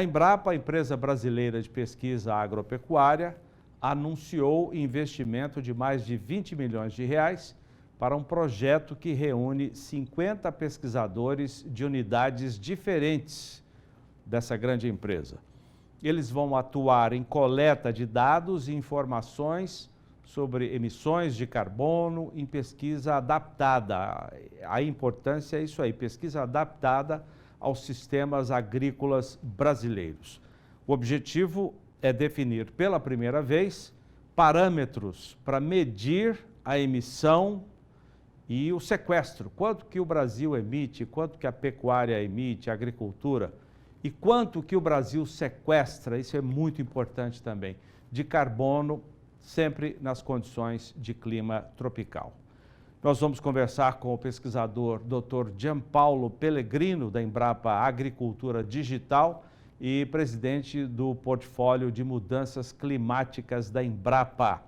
A Embrapa, a empresa brasileira de pesquisa agropecuária, anunciou investimento de mais de 20 milhões de reais para um projeto que reúne 50 pesquisadores de unidades diferentes dessa grande empresa. Eles vão atuar em coleta de dados e informações sobre emissões de carbono em pesquisa adaptada. A importância é isso aí, pesquisa adaptada aos sistemas agrícolas brasileiros. O objetivo é definir pela primeira vez parâmetros para medir a emissão e o sequestro. Quanto que o Brasil emite, quanto que a pecuária emite, a agricultura, e quanto que o Brasil sequestra, isso é muito importante também, de carbono, sempre nas condições de clima tropical. Nós vamos conversar com o pesquisador Dr. Gianpaolo Pellegrino, da Embrapa Agricultura Digital e presidente do portfólio de mudanças climáticas da Embrapa.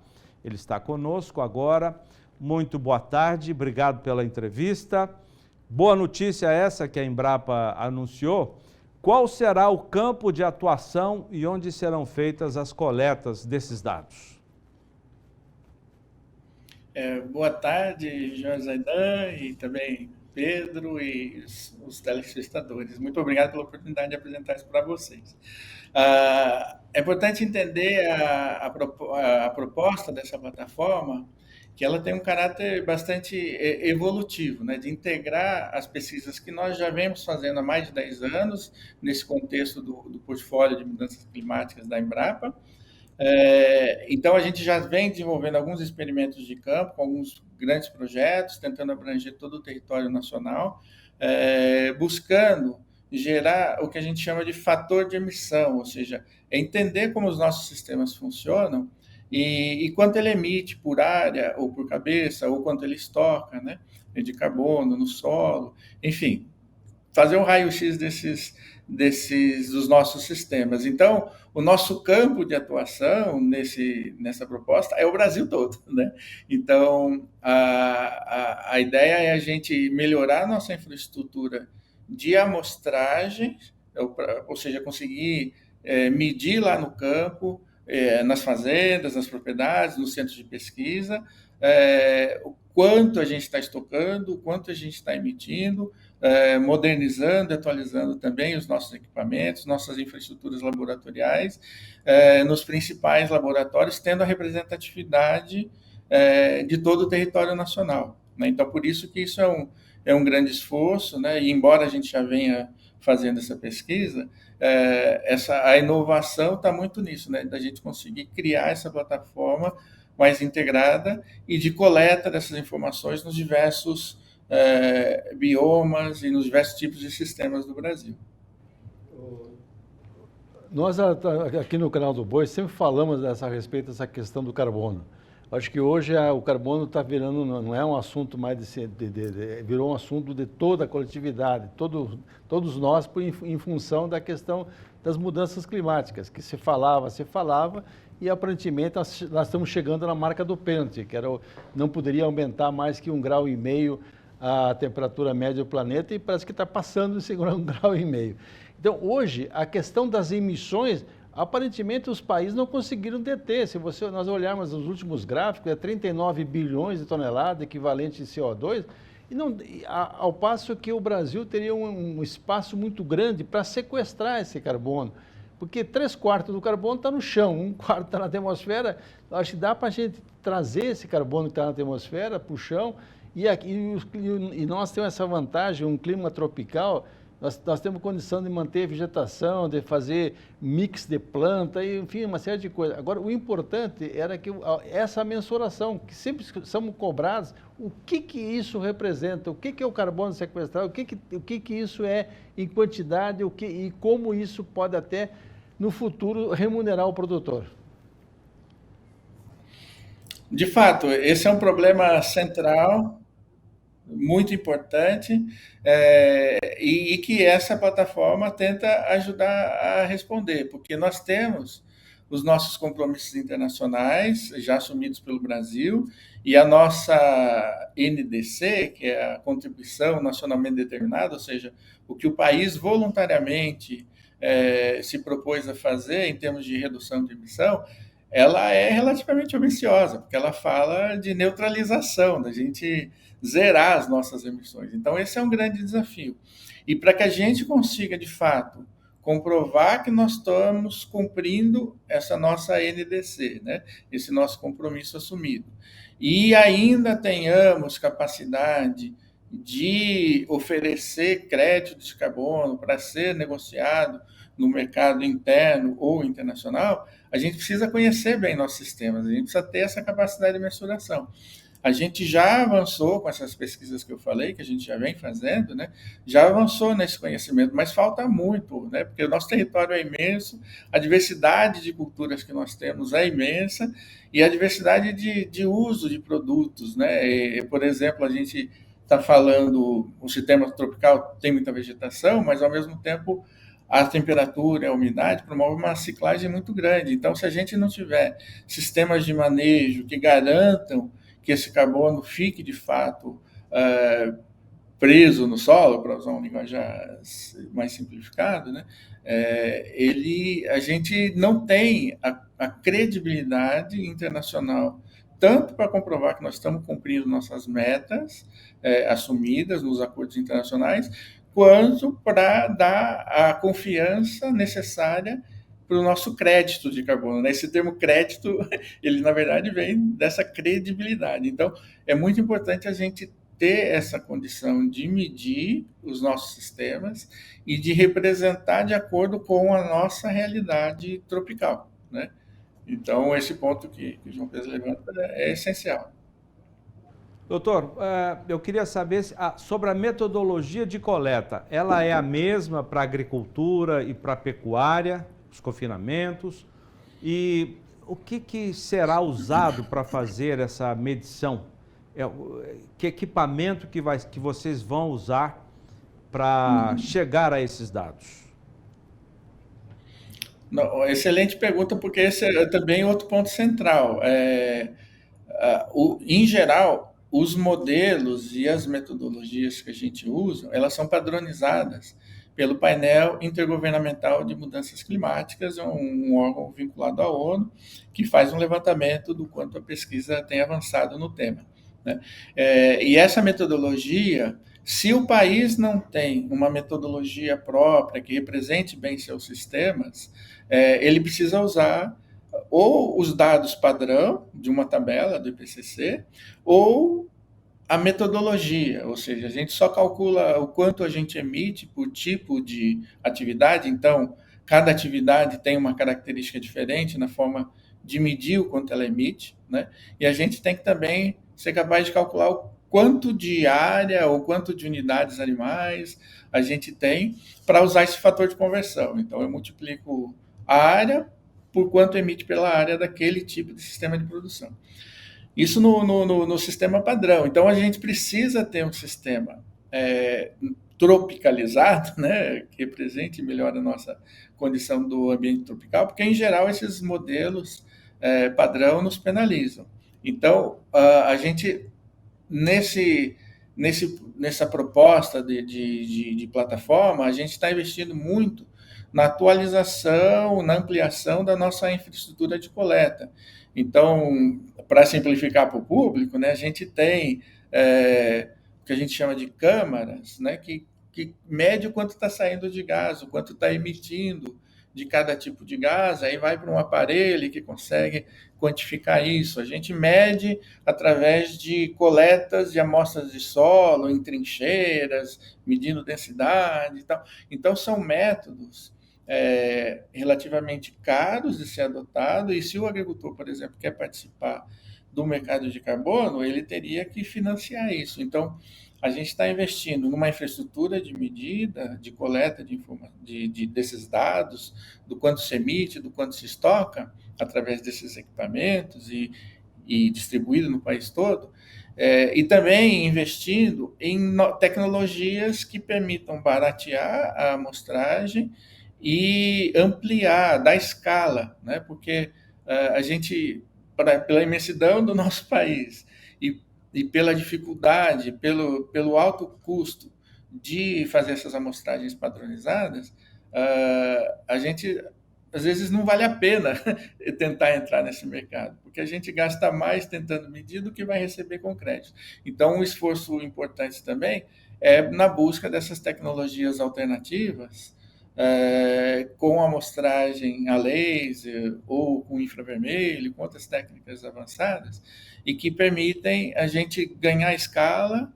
Ele está conosco agora. Muito boa tarde, obrigado pela entrevista. Boa notícia essa que a Embrapa anunciou. Qual será o campo de atuação e onde serão feitas as coletas desses dados? Boa tarde, João Zaidan e também Pedro e os telespectadores. Muito obrigado pela oportunidade de apresentar isso para vocês. É importante entender a proposta dessa plataforma, que ela tem um caráter bastante evolutivo, né, de integrar as pesquisas que nós já vemos fazendo há mais de 10 anos, nesse contexto do portfólio de mudanças climáticas da Embrapa. Então, a gente já vem desenvolvendo alguns experimentos de campo, com alguns grandes projetos, tentando abranger todo o território nacional, buscando gerar o que a gente chama de fator de emissão, ou seja, entender como os nossos sistemas funcionam e quanto ele emite por área, ou por cabeça, ou quanto ele estoca, né, de carbono no solo, enfim, fazer um raio-x dos nossos sistemas. Então, o nosso campo de atuação nessa proposta é o Brasil todo, né? Então, a ideia é a gente melhorar a nossa infraestrutura de amostragem, ou seja, conseguir medir lá no campo, nas fazendas, nas propriedades, nos centros de pesquisa, o quanto a gente está estocando, o quanto a gente está emitindo, modernizando, atualizando também os nossos equipamentos, nossas infraestruturas laboratoriais, nos principais laboratórios, tendo a representatividade de todo o território nacional, né? Então, por isso que isso é um grande esforço, né? E embora a gente já venha fazendo essa pesquisa, a inovação está muito nisso, né? Da gente conseguir criar essa plataforma mais integrada e de coleta dessas informações nos diversos biomas e nos diversos tipos de sistemas do Brasil. Nós aqui no canal do Boi sempre falamos a respeito dessa questão do carbono. Acho que hoje o carbono está virando, não é um assunto mais virou um assunto de toda a coletividade, todos nós em função da questão das mudanças climáticas, que se falava, e aparentemente nós estamos chegando na marca do pênalti, que não poderia aumentar mais que 1,5 graus a temperatura média do planeta, e parece que está passando de 1,5 graus. Então, hoje, a questão das emissões, aparentemente os países não conseguiram deter. Se nós olharmos os últimos gráficos, é 39 bilhões de toneladas equivalente de CO2, ao passo que o Brasil teria um espaço muito grande para sequestrar esse carbono, porque 3/4 do carbono está no chão, 1/4 está na atmosfera. Acho que dá para a gente trazer esse carbono que está na atmosfera para o chão, e nós temos essa vantagem, um clima tropical. Nós temos condição de manter vegetação, de fazer mix de planta, enfim, uma série de coisas. Agora, o importante era que essa mensuração, que sempre somos cobrados, o que isso representa, o que é o carbono sequestrado, o que isso é em quantidade, e como isso pode até, no futuro, remunerar o produtor. De fato, esse é um problema central, muito importante, e que essa plataforma tenta ajudar a responder, porque nós temos os nossos compromissos internacionais já assumidos pelo Brasil, e a nossa NDC, que é a Contribuição Nacionalmente Determinada, ou seja, o que o país voluntariamente se propôs a fazer em termos de redução de emissão, ela é relativamente ambiciosa, porque ela fala de neutralização, da gente zerar as nossas emissões. Então, esse é um grande desafio. E para que a gente consiga, de fato, comprovar que nós estamos cumprindo essa nossa NDC, né? Esse nosso compromisso assumido, e ainda tenhamos capacidade de oferecer crédito de carbono para ser negociado no mercado interno ou internacional, a gente precisa conhecer bem nossos sistemas, a gente precisa ter essa capacidade de mensuração. A gente já avançou com essas pesquisas que eu falei, que a gente já vem fazendo, né? Já avançou nesse conhecimento, mas falta muito, né? Porque o nosso território é imenso, a diversidade de culturas que nós temos é imensa e a diversidade de uso de produtos, né? Por exemplo, a gente está falando, o sistema tropical tem muita vegetação, mas ao mesmo tempo a temperatura, a umidade promove uma ciclagem muito grande. Então, se a gente não tiver sistemas de manejo que garantam que esse carbono fique, de fato, preso no solo, para usar um linguajar mais simplificado, né? A gente não tem a credibilidade internacional, tanto para comprovar que nós estamos cumprindo nossas metas assumidas nos acordos internacionais, quanto para dar a confiança necessária para o nosso crédito de carbono, né? Esse termo crédito, ele na verdade vem dessa credibilidade. Então, é muito importante a gente ter essa condição de medir os nossos sistemas e de representar de acordo com a nossa realidade tropical, né? Então, esse ponto que o João Pedro levanta é essencial. Doutor, eu queria saber sobre a metodologia de coleta. Ela é a mesma para a agricultura e para a pecuária, os confinamentos? E o que será usado para fazer essa medição? Que equipamento que vocês vão usar para chegar a esses dados? Não, excelente pergunta, porque esse é também outro ponto central. Em geral, os modelos e as metodologias que a gente usa, elas são padronizadas pelo painel intergovernamental de mudanças climáticas, um órgão vinculado à ONU, que faz um levantamento do quanto a pesquisa tem avançado no tema, né? E essa metodologia, se o país não tem uma metodologia própria que represente bem seus sistemas, ele precisa usar ou os dados padrão de uma tabela do IPCC, ou a metodologia, ou seja, a gente só calcula o quanto a gente emite por tipo de atividade, então cada atividade tem uma característica diferente na forma de medir o quanto ela emite, né? E a gente tem que também ser capaz de calcular o quanto de área ou quanto de unidades animais a gente tem para usar esse fator de conversão. Então eu multiplico a área por quanto emite pela área daquele tipo de sistema de produção. Isso no sistema padrão. Então, a gente precisa ter um sistema tropicalizado, né, que represente e melhore a nossa condição do ambiente tropical, porque, em geral, esses modelos padrão nos penalizam. Então, a gente, nessa proposta de plataforma, a gente está investindo muito na atualização, na ampliação da nossa infraestrutura de coleta. Então, para simplificar para o público, né, a gente tem o que a gente chama de câmaras, né, que mede o quanto está saindo de gás, o quanto está emitindo de cada tipo de gás, aí vai para um aparelho que consegue quantificar isso. A gente mede através de coletas de amostras de solo, em trincheiras, medindo densidade e tal. Então, são métodos relativamente caros de ser adotado, e se o agricultor, por exemplo, quer participar do mercado de carbono, ele teria que financiar isso. Então, a gente está investindo numa infraestrutura de medida, de coleta desses dados, do quanto se emite, do quanto se estoca, através desses equipamentos e distribuído no país todo, e também investindo em tecnologias que permitam baratear a amostragem e ampliar, dar escala, né? Porque a gente, pela imensidão do nosso país e pela dificuldade, pelo alto custo de fazer essas amostragens padronizadas, a gente, às vezes, não vale a pena tentar entrar nesse mercado, porque a gente gasta mais tentando medir do que vai receber com crédito. Então, um esforço importante também é na busca dessas tecnologias alternativas, com amostragem a laser ou com infravermelho, com outras técnicas avançadas, e que permitem a gente ganhar escala,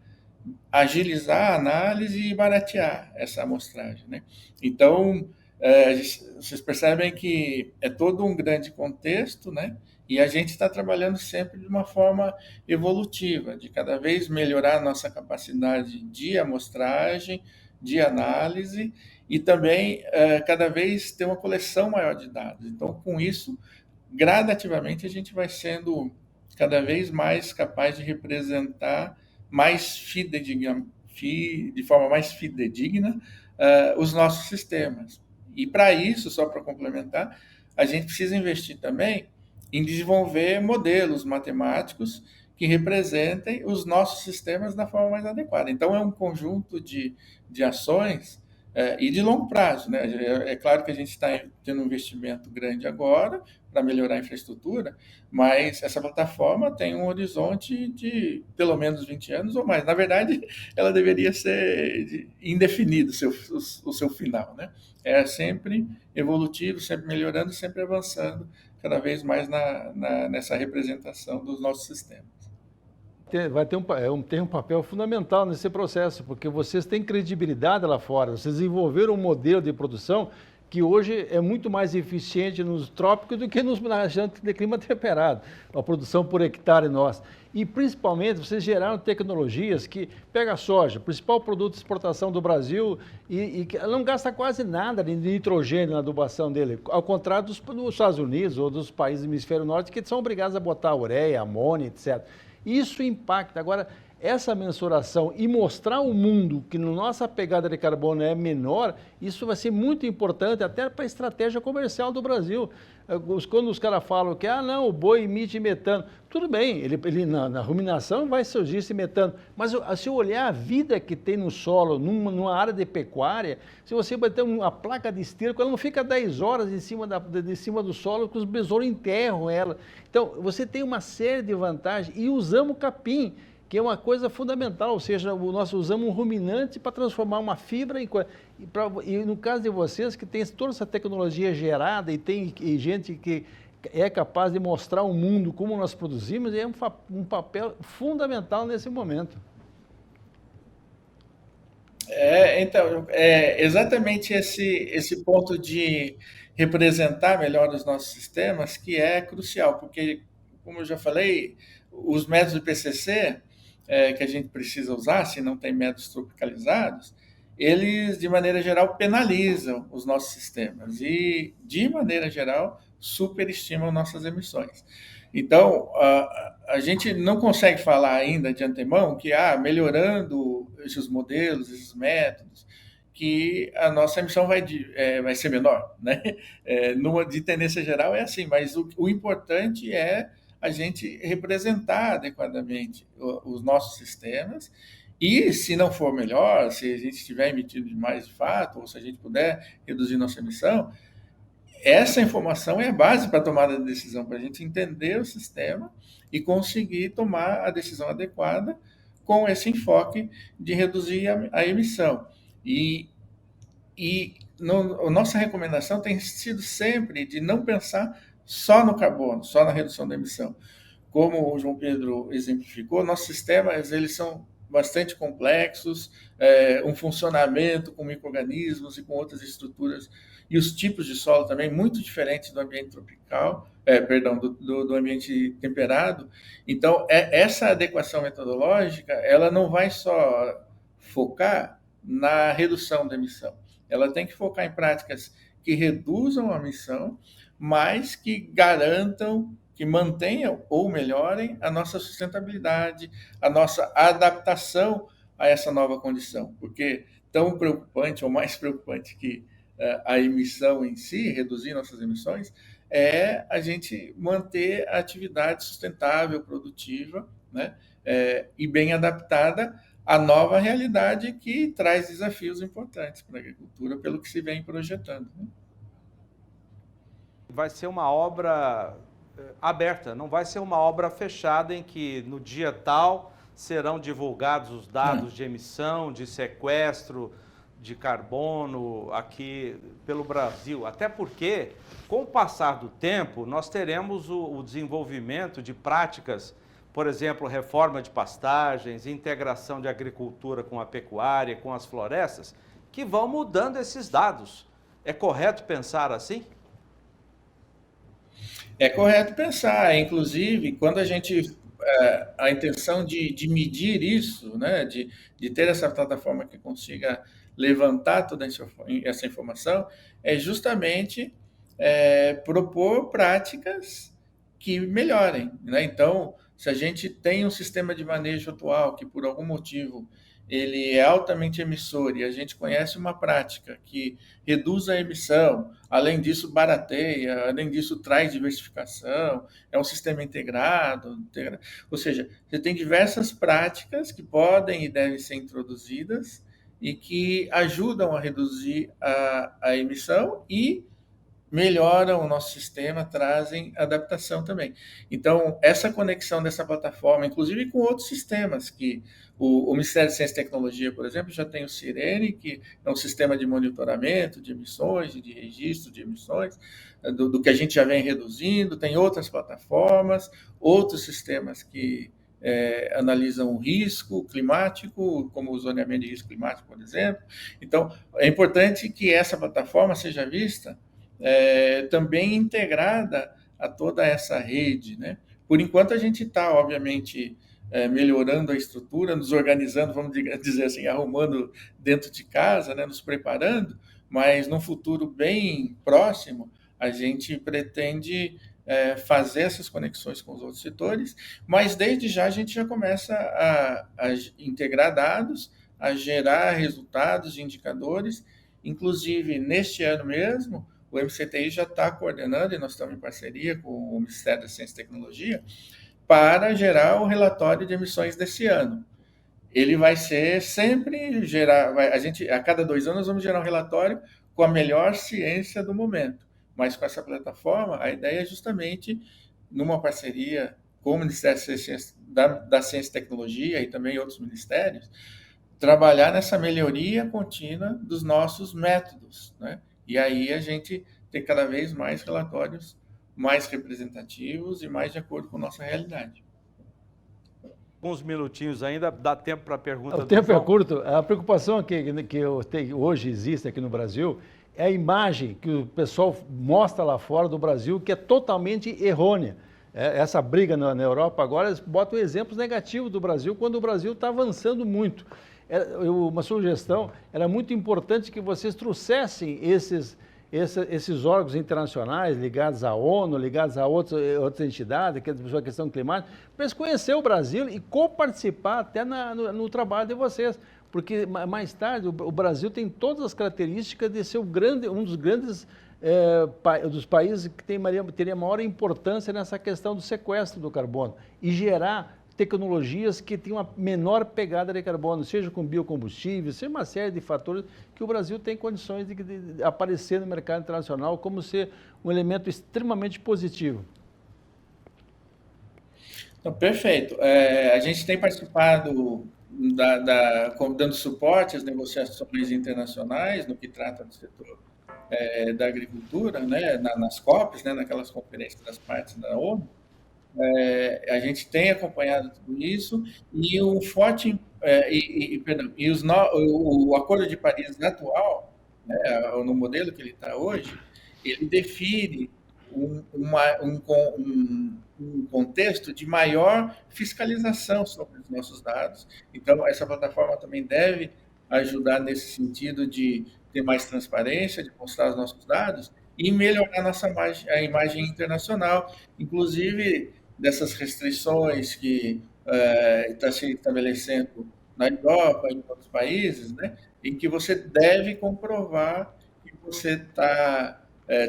agilizar a análise e baratear essa amostragem, né? Então, vocês percebem que é todo um grande contexto, né? E a gente está trabalhando sempre de uma forma evolutiva, de cada vez melhorar a nossa capacidade de amostragem, de análise, e também cada vez ter uma coleção maior de dados. Então, com isso, gradativamente, a gente vai sendo cada vez mais capaz de representar mais fidedigna, de forma mais fidedigna os nossos sistemas. E para isso, só para complementar, a gente precisa investir também em desenvolver modelos matemáticos que representem os nossos sistemas da forma mais adequada. Então, é um conjunto de ações e de longo prazo, né? É claro que a gente está tendo um investimento grande agora para melhorar a infraestrutura, mas essa plataforma tem um horizonte de pelo menos 20 anos ou mais. Na verdade, ela deveria ser indefinido o seu final, né? É sempre evolutivo, sempre melhorando, sempre avançando cada vez mais nessa representação dos nossos sistemas. Vai ter tem um papel fundamental nesse processo, porque vocês têm credibilidade lá fora, vocês desenvolveram um modelo de produção que hoje é muito mais eficiente nos trópicos do que na região de clima temperado, a produção por hectare nossa. E principalmente vocês geraram tecnologias que pega a soja, principal produto de exportação do Brasil, e não gasta quase nada de nitrogênio na adubação dele, ao contrário dos Estados Unidos ou dos países do hemisfério norte que são obrigados a botar ureia, amônia, etc. Isso impacta. Agora, essa mensuração e mostrar ao mundo que na nossa pegada de carbono é menor, isso vai ser muito importante até para a estratégia comercial do Brasil. Quando os caras falam que, não, o boi emite metano, tudo bem, ele na ruminação vai surgir esse metano, mas se eu olhar a vida que tem no solo, numa área de pecuária, se você bater uma placa de esterco, ela não fica 10 horas em cima do solo, que os besouros enterram ela. Então, você tem uma série de vantagens e usamos capim, que é uma coisa fundamental, ou seja, nós usamos um ruminante para transformar uma fibra e no caso de vocês, que tem toda essa tecnologia gerada e tem gente que é capaz de mostrar ao mundo como nós produzimos, é um papel fundamental nesse momento. Então, exatamente esse ponto de representar melhor os nossos sistemas que é crucial, porque, como eu já falei, os métodos de PCC que a gente precisa usar, se não tem métodos tropicalizados, eles, de maneira geral, penalizam os nossos sistemas e, de maneira geral, superestimam nossas emissões. Então, a gente não consegue falar ainda de antemão que, melhorando esses modelos, esses métodos, que a nossa emissão vai ser menor, né? De tendência geral é assim, mas o importante é a gente representar adequadamente os nossos sistemas e, se não for melhor, se a gente estiver emitindo demais de fato, ou se a gente puder reduzir nossa emissão, essa informação é a base para a tomada de decisão, para a gente entender o sistema e conseguir tomar a decisão adequada com esse enfoque de reduzir a emissão. A nossa recomendação tem sido sempre de não pensar só no carbono, só na redução da emissão. Como o João Pedro exemplificou, nossos sistemas eles são bastante complexos, um funcionamento com micro-organismos e com outras estruturas, e os tipos de solo também muito diferentes do ambiente tropical, do ambiente temperado. Então, essa adequação metodológica, ela não vai só focar na redução da emissão, ela tem que focar em práticas que reduzam a emissão, mas que garantam, que mantenham ou melhorem a nossa sustentabilidade, a nossa adaptação a essa nova condição. Porque tão preocupante, ou mais preocupante que a emissão em si, reduzir nossas emissões, é a gente manter a atividade sustentável, produtiva, né? E bem adaptada a nova realidade que traz desafios importantes para a agricultura, pelo que se vem projetando, né? Vai ser uma obra aberta, não vai ser uma obra fechada em que no dia tal serão divulgados os dados de emissão, de sequestro de carbono aqui pelo Brasil. Até porque, com o passar do tempo, nós teremos o desenvolvimento de práticas, por exemplo, reforma de pastagens, integração de agricultura com a pecuária, com as florestas, que vão mudando esses dados. É correto pensar assim? É correto pensar, inclusive, quando a intenção de medir isso, né, de ter essa plataforma que consiga levantar toda essa informação, é justamente propor práticas que melhorem, né? Então, se a gente tem um sistema de manejo atual que, por algum motivo, ele é altamente emissor e a gente conhece uma prática que reduz a emissão, além disso barateia, além disso traz diversificação, é um sistema integrado, ou seja, você tem diversas práticas que podem e devem ser introduzidas e que ajudam a reduzir a emissão e melhoram o nosso sistema, trazem adaptação também. Então, essa conexão dessa plataforma, inclusive com outros sistemas, que o Ministério de Ciência e Tecnologia, por exemplo, já tem o Sirene, que é um sistema de monitoramento de emissões e de registro de emissões, do que a gente já vem reduzindo, tem outras plataformas, outros sistemas que analisam o risco climático, como o zoneamento de risco climático, por exemplo. Então, é importante que essa plataforma seja vista também integrada a toda essa rede, né? Por enquanto, a gente está, obviamente, melhorando a estrutura, nos organizando, vamos dizer assim, arrumando dentro de casa, né? Nos preparando, mas no futuro bem próximo, a gente pretende fazer essas conexões com os outros setores, mas desde já a gente já começa a integrar dados, a gerar resultados e indicadores, inclusive neste ano mesmo, o MCTI já está coordenando, e nós estamos em parceria com o Ministério da Ciência e Tecnologia, para gerar o relatório de emissões desse ano. Ele vai ser sempre a cada 2 anos, vamos gerar um relatório com a melhor ciência do momento. Mas com essa plataforma, a ideia é justamente, numa parceria com o Ministério da Ciência e Tecnologia e também outros ministérios, trabalhar nessa melhoria contínua dos nossos métodos, né? E aí a gente tem cada vez mais relatórios mais representativos e mais de acordo com a nossa realidade. Uns minutinhos ainda, dá tempo para a pergunta do O tempo João? é curto. A preocupação que hoje existe aqui no Brasil é a imagem que o pessoal mostra lá fora do Brasil, que é totalmente errônea. Essa briga na Europa agora, eles botam exemplos negativos do Brasil, quando o Brasil está avançando muito. Uma sugestão, era muito importante que vocês trouxessem esses órgãos internacionais ligados à ONU, ligados a outras entidades, que é a questão climática, para eles conhecerem o Brasil e co-participar até no trabalho de vocês. Porque mais tarde o Brasil tem todas as características de ser um dos grandes dos países que teria maior importância nessa questão do sequestro do carbono e gerar tecnologias que têm uma menor pegada de carbono, seja com biocombustíveis, seja uma série de fatores que o Brasil tem condições de aparecer no mercado internacional como ser um elemento extremamente positivo. Então, perfeito. A gente tem participado dando suporte às negociações internacionais no que trata do setor da agricultura, né, nas COPs, né, naquelas conferências das partes da ONU. A gente tem acompanhado tudo isso e o forte o Acordo de Paris atual, né, no modelo que ele está hoje, ele define um contexto de maior fiscalização sobre os nossos dados. Então, essa plataforma também deve ajudar nesse sentido de ter mais transparência, de mostrar os nossos dados e melhorar a imagem internacional, inclusive dessas restrições que está se estabelecendo na Europa e em outros países, né, em que você deve comprovar que você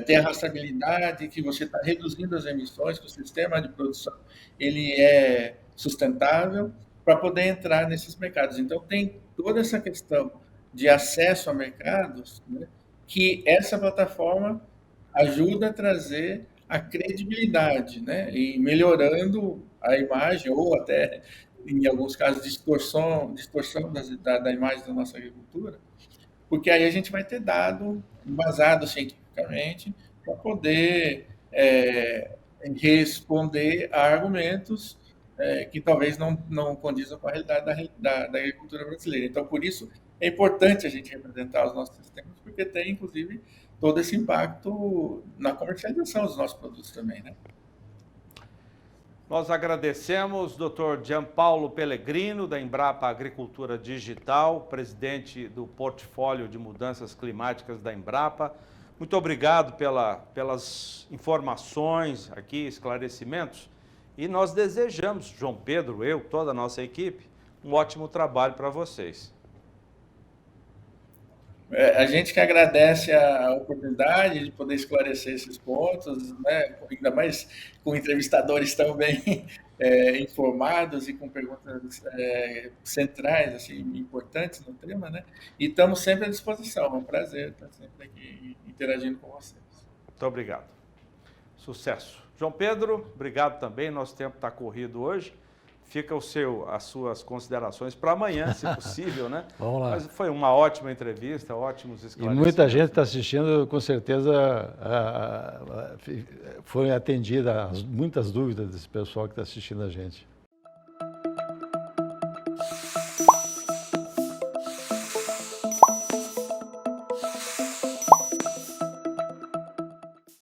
tem a rastreabilidade, que você está reduzindo as emissões, que o sistema de produção ele é sustentável, para poder entrar nesses mercados. Então, tem toda essa questão de acesso a mercados, né, que essa plataforma ajuda a trazer a credibilidade, né, e melhorando a imagem, ou até, em alguns casos, distorção da imagem da nossa agricultura, porque aí a gente vai ter dado embasado cientificamente para poder responder a argumentos que talvez não condizam com a realidade da agricultura brasileira. Então, por isso, é importante a gente representar os nossos sistemas, porque tem, inclusive, todo esse impacto na comercialização dos nossos produtos também, né? Nós agradecemos Dr. Gianpaulo Pellegrino, da Embrapa Agricultura Digital, presidente do portfólio de mudanças climáticas da Embrapa. Muito obrigado pelas informações aqui, esclarecimentos. E nós desejamos, João Pedro, eu, toda a nossa equipe, um ótimo trabalho para vocês. A gente que agradece a oportunidade de poder esclarecer esses pontos, né? Ainda mais com entrevistadores tão bem informados e com perguntas centrais, assim, importantes no tema, né? E estamos sempre à disposição, é um prazer estar sempre aqui interagindo com vocês. Muito obrigado. Sucesso. João Pedro, obrigado também, nosso tempo está corrido hoje. Fica as suas considerações para amanhã, se possível, né? Vamos lá. Mas foi uma ótima entrevista, ótimos esclarecimentos. E muita gente está assistindo, com certeza foram atendidas muitas dúvidas desse pessoal que está assistindo a gente.